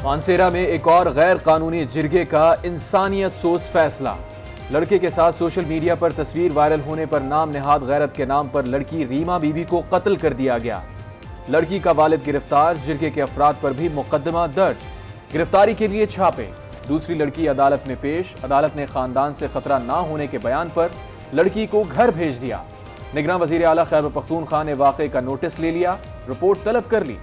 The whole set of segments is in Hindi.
मानसेरा में एक और गैर कानूनी जिरगे का इंसानियत सोस फैसला। लड़के के साथ सोशल मीडिया पर तस्वीर वायरल होने पर नाम नेहाद गैरत के नाम पर लड़की रीमा बीबी को कत्ल कर दिया गया। लड़की का वालिद गिरफ्तार, जिरगे के अफराद पर भी मुकदमा दर्ज। गिरफ्तारी के लिए छापे। दूसरी लड़की अदालत में पेश। अदालत ने खानदान से खतरा ना होने के बयान पर लड़की को घर भेज दिया। निगरान वजीर आला खैबर पख्तूनख्वा ने वाक़े का नोटिस ले लिया, रिपोर्ट तलब कर ली।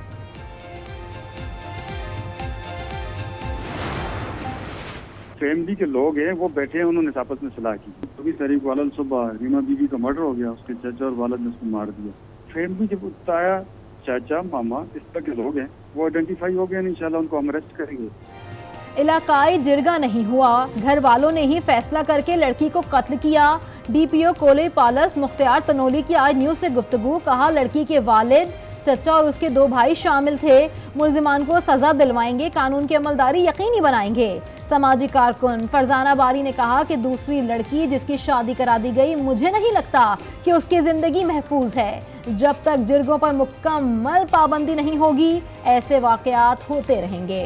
फैमिली के लोग हैं वो बैठे हैं, उन्होंने आपस में सलाह की। 24 तारीख को अलग सुबह रीमा बीबी का मर्डर हो गया, उसके चाचा और वालिद ने उसको मार दिया। फैमिली जब बताया, चाचा मामा इस तरह के लोग हैं, वो आइडेंटिफाई हो गए, इंशाल्लाह उनको हम अरेस्ट करेंगे। इलाकाई जिरगा नहीं हुआ, घर वालों ने ही फैसला करके लड़की को कत्ल किया। डीपीओ कोले पालस मुख्तियार तनोली की आज न्यूज से गुफ्तगू। कहा लड़की के वालिद, चचा और उसके 2 भाई शामिल थे। मुल्जिमान को सजा दिलवाएंगे, कानून की अमलदारी यकीनी बनाएंगे। समाजी कारकुन फरजाना बारी ने कहा कि दूसरी लड़की जिसकी शादी करा दी गई, मुझे नहीं लगता कि उसकी जिंदगी महफूज है। जब तक जिरगों पर मुकम्मल पाबंदी नहीं होगी, ऐसे वाकयात होते रहेंगे।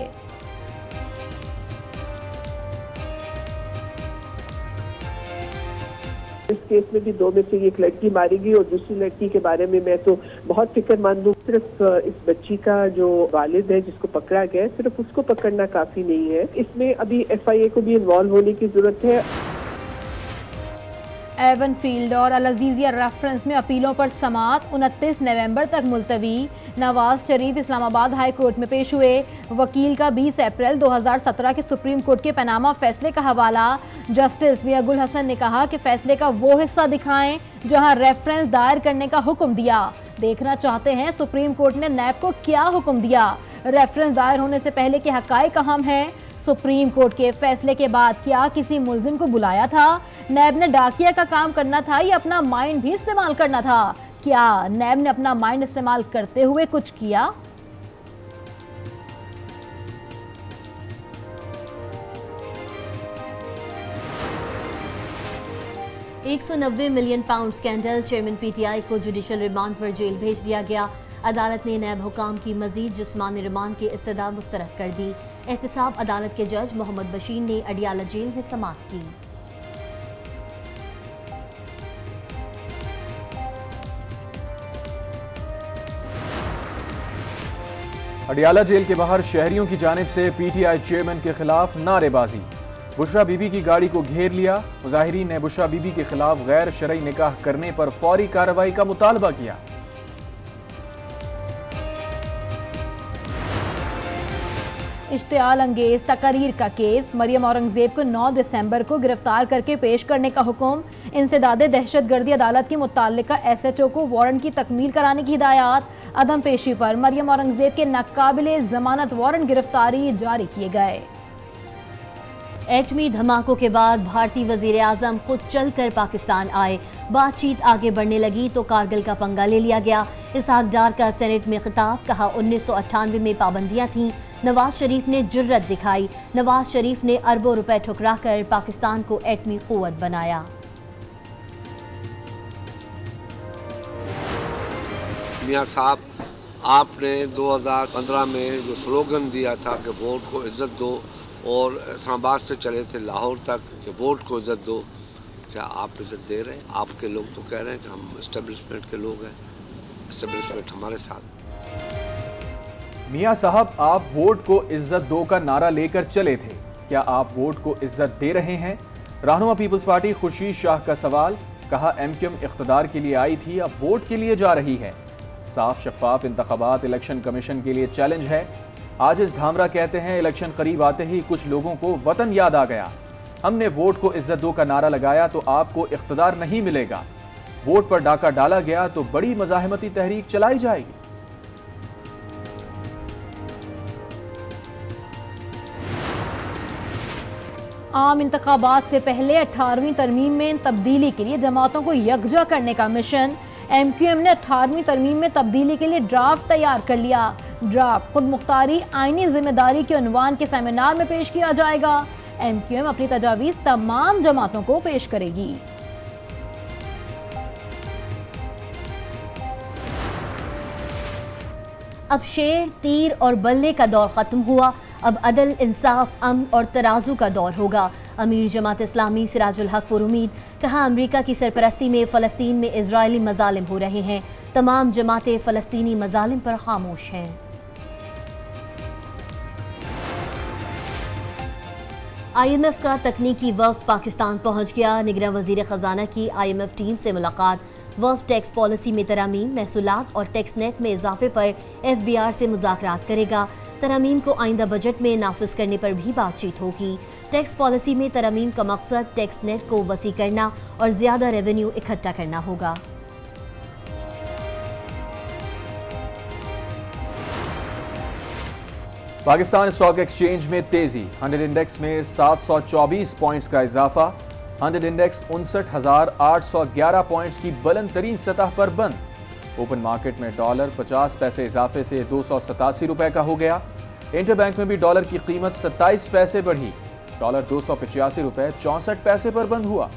इस केस में भी 2 में से एक लड़की मारी गई और दूसरी लड़की के बारे में मैं तो बहुत फिक्रमंद हूँ। सिर्फ इस बच्ची का जो वालिद है जिसको पकड़ा गया, सिर्फ उसको पकड़ना काफी नहीं है, इसमें अभी FIA को भी इन्वॉल्व होने की जरूरत है। एवन फील्ड और अल अजीजिया रेफरेंस में अपीलों पर समाअत 29 नवंबर तक मुलतवी। नवाज शरीफ इस्लामाबाद हाई कोर्ट में पेश हुए। वकील का 20 अप्रैल 2017 के सुप्रीम कोर्ट के पनामा फैसले का हवाला। जस्टिस मियां गुल हसन ने कहा कि फैसले का वो हिस्सा दिखाएं जहां रेफरेंस दायर करने का हुक्म दिया। देखना चाहते हैं सुप्रीम कोर्ट ने नैब को क्या हुक्म दिया। रेफरेंस दायर होने से पहले के हकाइक अहम हैं। सुप्रीम कोर्ट के फैसले के बाद क्या किसी मुल्जिम को बुलाया था? नैब ने डाकिया का काम करना था या अपना माइंड भी इस्तेमाल करना था? क्या नैब ने अपना माइंड इस्तेमाल करते हुए कुछ किया? £190 मिलियन स्कैंडल, चेयरमैन PTI को जुडिशल रिमांड पर जेल भेज दिया गया। अदालत ने नैब हुकाम की मजीद जिस्मानी रिमांड की इस्तदा मुस्तरद कर दी। एहतसाब अदालत के जज मोहम्मद बशीर ने अडियाला जेल में समाअत की। अडियाला जेल के बाहर शहरियों की जानिब से PTI चेयरमैन के खिलाफ नारेबाजी। बुशरा बीबी की गाड़ी को घेर लिया। मुजाहिरीन ने बुशरा बीबी के खिलाफ गैर शरई निकाह करने पर फौरी कार्रवाई का मुतालबा किया। इश्तियाल अंगेज तकरीर का केस। मरियम औरंगजेब को 9 दिसंबर को गिरफ्तार करके पेश करने का हुक्म। इंसदादे दहशतगर्दी अदालत की मुताल्लिका SHO को वारंट की तकमील कराने की हिदायत। अदम पेशी पर मरियम औरंगजेब के नाकाबिले जमानत वारंट गिरफ्तारी जारी किए गए। एटमी धमाकों के बाद भारतीय वजीर आजम खुद चलकर पाकिस्तान आए। बातचीत आगे बढ़ने लगी तो कारगिल का पंगा ले लिया गया। इसहाक डार का सेनेट में खिताब। कहा 1998 में पाबंदियां थीं, नवाज शरीफ ने जुर्रत दिखाई। नवाज शरीफ ने अरबों रुपए ठुकराकर पाकिस्तान को एटमी कुव्वत बनाया। मियां साहब, आपने 2015 में जो स्लोगन दिया था कि वोट को इज्जत दो, और इस्लामाबाद से चले थे लाहौर तक कि वोट को इज्जत दो, क्या आप इज्जत दे रहे हैं? आपके लोग तो कह रहे हैं कि हम इस्टेब्लिशमेंट के लोग हैं, इस्टेब्लिशमेंट हमारे साथ। मियां साहब, आप वोट को इज्जत दो का नारा लेकर चले थे, क्या आप वोट को इज्जत दे रहे हैं? रहनुमा पीपल्स पार्टी खुर्शीद शाह का सवाल। कहा MQM इख्तिदार के लिए आई थी, अब वोट के लिए जा रही है। साफ शफाफ इंतखाबात इलेक्शन कमीशन के लिए चैलेंज है। आजिज धामरा कहते हैं इलेक्शन करीब आते ही कुछ लोगों को वतन याद आ गया। हमने वोट को इज्जत दो का नारा लगाया तो आपको इख्तिदार नहीं मिलेगा। वोट पर डाका डाला गया तो बड़ी मज़ाहमती तहरीक चलाई जाएगी। आम इंतखाबात से पहले 18वीं तरमीम में तब्दीली के लिए जमातों को यकजा करने का मिशन। MQM ने 18वीं तरमीम में तब्दीली के लिए ड्राफ्ट तैयार कर लिया। ड्राफ्ट खुद मुख्तारी आईनी जिम्मेदारी के उन्वान के सेमिनार में पेश किया जाएगा। MQM अपनी तजावीज़ तमाम जमातों को पेश करेगी। अब शेर, तीर और बल्ले का दौर खत्म हुआ। अब अदल, इंसाफ, अमन और तराजू का दौर होगा। अमीर जमात इस्लामी सिराजुल हक पुरुमीद, कहा अमरीका की सरपरस्ती में फ़लस्तीन में इजरायली मजालिम हो रहे हैं, तमाम जमातें फ़लस्तीनी मजालिम पर खामोश हैं। IMF का तकनीकी वफ़द पाकिस्तान पहुंच गया। निगरान वज़ीर ख़जाना की IMF टीम से मुलाकात। वफ़द टैक्स पॉलिसी में तरमीम, महसूलात और टैक्स नेट में इजाफे पर FBR से मुज़ाकरात करेगा। तरमीम को आइंदा बजट में नाफिज करने पर भी बातचीत होगी। टैक्स पॉलिसी में तरमीम का मकसद टैक्स नेट को वसी करना और ज़्यादा रेवेन्यू इकट्ठा करना होगा। पाकिस्तान स्टॉक एक्सचेंज में तेजी, 100 इंडेक्स में 724 पॉइंट्स का इजाफा। 100 इंडेक्स 59,811 पॉइंट्स की बुलंद तरीन सतह पर बंद। ओपन मार्केट में डॉलर 50 पैसे इजाफे से 287 रुपए का हो गया। इंटरबैंक में भी डॉलर की कीमत 27 पैसे बढ़ी। डॉलर 285 रुपए 64 पैसे पर बंद हुआ।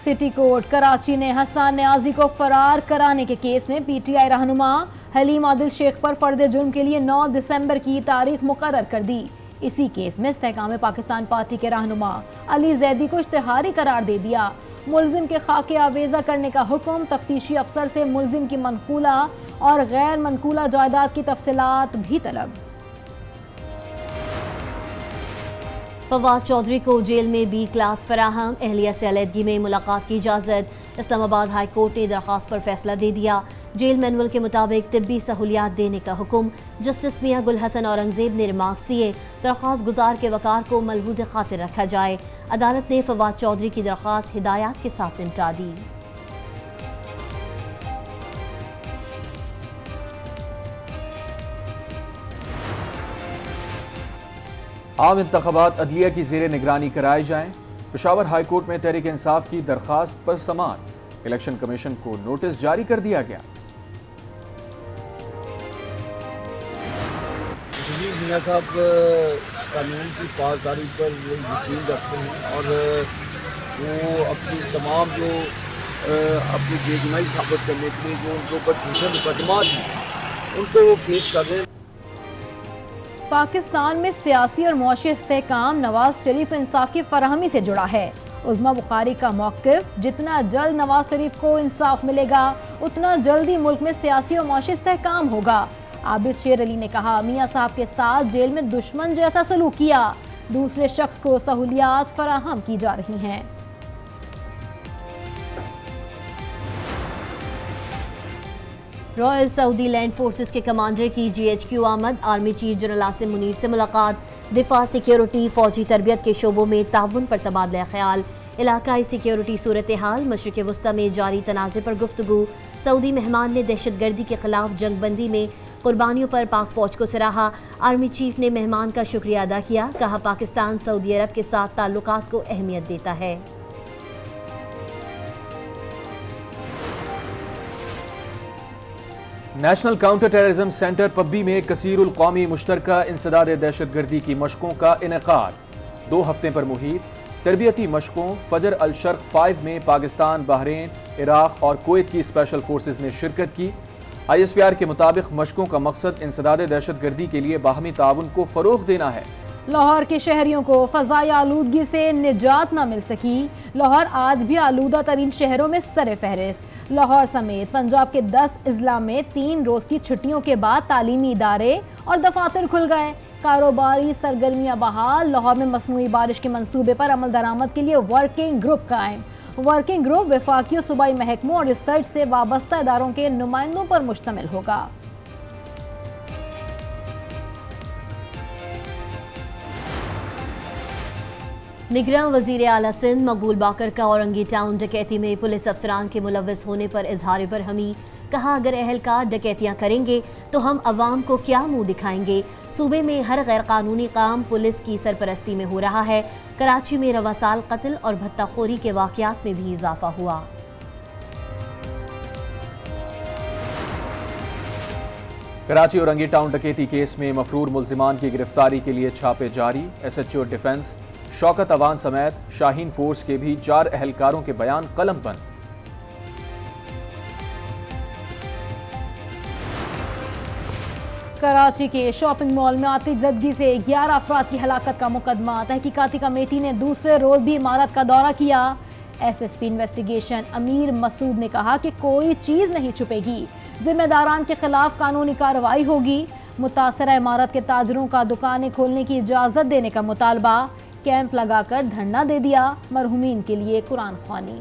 सिटी कोर्ट कराची ने हसन न्याजी को फरार कराने के केस में PTI रहनुमा हलीम आदिल शेख पर फर्द जुर्म के लिए 9 दिसंबर की तारीख मुकर्रर कर दी। इसी केस में इस्तेहकाम पाकिस्तान पार्टी के रहनुमा अली जैदी को इश्तिहारी करार दे दिया। मुल्जिम के खाके आवेजा करने का हुक्म, तफ्तीशी अफसर से मुल्जिम की मनकूला और गैर मनकूला जायदाद की तफसीलात भी तलब। फवाद चौधरी को जेल में B क्लास फराहम, अहलिया से अलहदगी में मुलाकात की इजाज़त। इस्लामाबाद हाई कोर्ट ने दरख्वास्त पर फैसला दे दिया। जेल मैनुअल के मुताबिक तिब्बी सहूलियात देने का हुक्म। जस्टिस मियां गुल हसन औरंगजेब ने रिमार्क्स दिए, दरख्वास्त गुजार के वकार को मलहूज़ खातिर रखा जाए। अदालत ने फवाद चौधरी की दरख्वास्त हिदायत के साथ निपटा दी। आम इंतखाबात अदलिया की ज़ेर निगरानी कराए जाएं। पेशावर हाई कोर्ट में तहरीक इंसाफ की दरखास्त पर समाअत। इलेक्शन कमीशन को नोटिस जारी कर दिया गया। मियां साहब कानून की पासदारी पर यकीन रखते हैं और वो अपनी तमाम जो अपनी बेगुनाही साबित करने के लिए जो उनके ऊपर झूठे मुकदमा हैं उनको वो फेस कर रहे हैं। पाकिस्तान में सियासी और मुआशी इस्तेहकाम नवाज शरीफ को इंसाफ की फराहमी से जुड़ा है। उज़्मा बुखारी का मौक़िफ़, जितना जल्द नवाज शरीफ को इंसाफ मिलेगा उतना जल्दी मुल्क में सियासी और मुआशी इस्तेहकाम होगा। आबिद शेर अली ने कहा, मियां साहब के साथ जेल में दुश्मन जैसा सलूक किया, दूसरे शख्स को सहूलियात फराहम की जा रही हैं। रॉयल सऊदी लैंड फोर्सेस के कमांडर की GHQ आमद। Army chief general Asim Munir से मुलाकात। दिफा, सिक्योरिटी, फौजी तरबियत के शोबों में ताउन पर तबादला ख्याल। इलाकाई सिक्योरिटी सूरत हाल, मशरिक़ वस्ता में जारी तनाज़े पर गुफ्तगू। सऊदी मेहमान ने दहशत गर्दी के खिलाफ जंगबंदी में कुर्बानियों पर पाक फौज को सराहा। आर्मी चीफ ने मेहमान का शुक्रिया अदा किया। कहा, पाकिस्तान सऊदी अरब के साथ ताल्लुकात को अहमियत देता है। नेशनल काउंटर टेररिज्म सेंटर पब्बी में कसीरुल कौमी मुश्तरका इंसदाद दहशतगर्दी की मशकों का इनेकाद। 2 हफ्ते पर मुहित तरबियती मशकों फजर अल शर्क 5 में पाकिस्तान, बहरीन, इराक और कुवैत की स्पेशल फोर्सेज ने शिरकत की। ISPR के मुताबिक मशकों का मकसद इंसदाद दहशतगर्दी के लिए बाहमी ताउन को फरोग देना है। लाहौर के शहरियों को फजाई आलूदगी से निजात न मिल सकी। लाहौर आज भी आलूदा तरीन शहरों में सरे फहरिस्त। लाहौर समेत पंजाब के 10 अजला में 3 रोज की छुट्टियों के बाद तालीमी इदारे और दफातर खुल गए। कारोबारी सरगर्मियां बहाल। लाहौर में मसनूई बारिश के मंसूबे पर अमल दरामद के लिए वर्किंग ग्रुप कायम। वर्किंग ग्रुप वफाकी और सूबाई महकमों और रिसर्च से वाबस्ता इदारों के नुमाइंदों पर मुश्तमिल होगा। निगरान वजीर आला सिंध मकबूल बाकर का औरंगी टाउन डकैती में पुलिस अफसरान के मुलव्वस होने पर इजहार बरहमी। कहा, अगर अहलकार डकैतियां करेंगे तो हम अवाम को क्या मुंह दिखाएंगे। सूबे में हर गैर कानूनी काम पुलिस की सरपरस्ती में हो रहा है। कराची में रवा साल कत्ल और भत्ताखोरी के वाकयात में भी इजाफा हुआ। कराची औरंगी टाउन डकैती केस में मफरूर मुल्जिमान की गिरफ्तारी के लिए छापे जारी। SHO डिफेंस शौकत अवान समेत शाहीन फोर्स के भी 4 अहलकारों के बयान कलम बंद। कराची के शॉपिंग मॉल में आतिशज़दगी से 11 अफराद की हलाकत का मुकदमा। तहकीकाती कमेटी ने दूसरे रोज भी इमारत का दौरा किया। एसएसपी इन्वेस्टिगेशन अमीर मसूद ने कहा कि कोई चीज नहीं छुपेगी, जिम्मेदारान के खिलाफ कानूनी कार्रवाई होगी। मुतासरा इमारत के ताजरों का दुकानें खोलने की इजाजत देने का मुतालबा। कैंप लगाकर धरना दे दिया। मरहूमीन के लिए कुरान ख्वानी।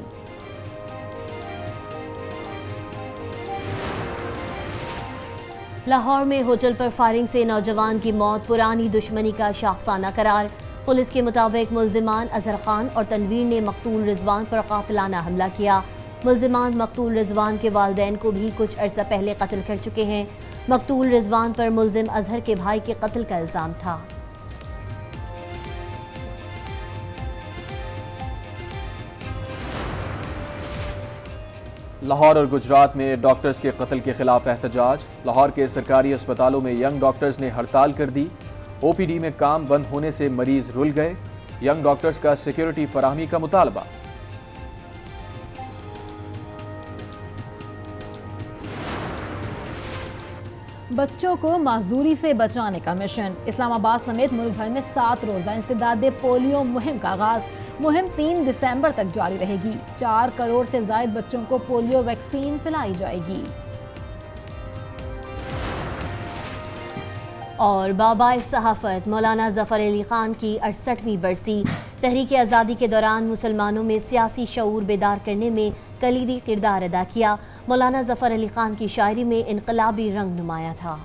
लाहौर में होटल पर फायरिंग से नौजवान की मौत पुरानी दुश्मनी का शाखसाना करार। पुलिस के मुताबिक मुल्जिमान अजहर खान और तनवीर ने मकतूल रिजवान पर कातिलाना हमला किया। मुल्जिमान मकतूल रिजवान के वालिदैन को भी कुछ अरसा पहले कत्ल कर चुके हैं। मकतूल रिजवान पर मुल्जिम अजहर के भाई के कत्ल का इल्जाम था। लाहौर और गुजरात में डॉक्टर्स के कत्ल के खिलाफ एहतजाज। लाहौर के सरकारी अस्पतालों में यंग डॉक्टर्स ने हड़ताल कर दी। ओपीडी में काम बंद होने से मरीज रुल गए। यंग डॉक्टर्स का सिक्योरिटी फराहमी का मुतालबा। बच्चों को माजूरी से बचाने का मिशन। इस्लामाबाद समेत मुल्क भर में 7 रोजा इंसदादे पोलियो मुहिम का आगाज। मुहिम 3 दिसंबर तक जारी रहेगी। 4 करोड़ से ज्यादा बच्चों को पोलियो वैक्सीन पिलाई जाएगी। और बाबाए सहाफत मौलाना जफर अली खान की 68वीं बरसी। तहरीक आज़ादी के दौरान मुसलमानों में सियासी शऊर बेदार करने में कलीदी किरदार अदा किया। मौलाना जफर अली खान की शायरी में इनकलाबी रंग नुमाया था।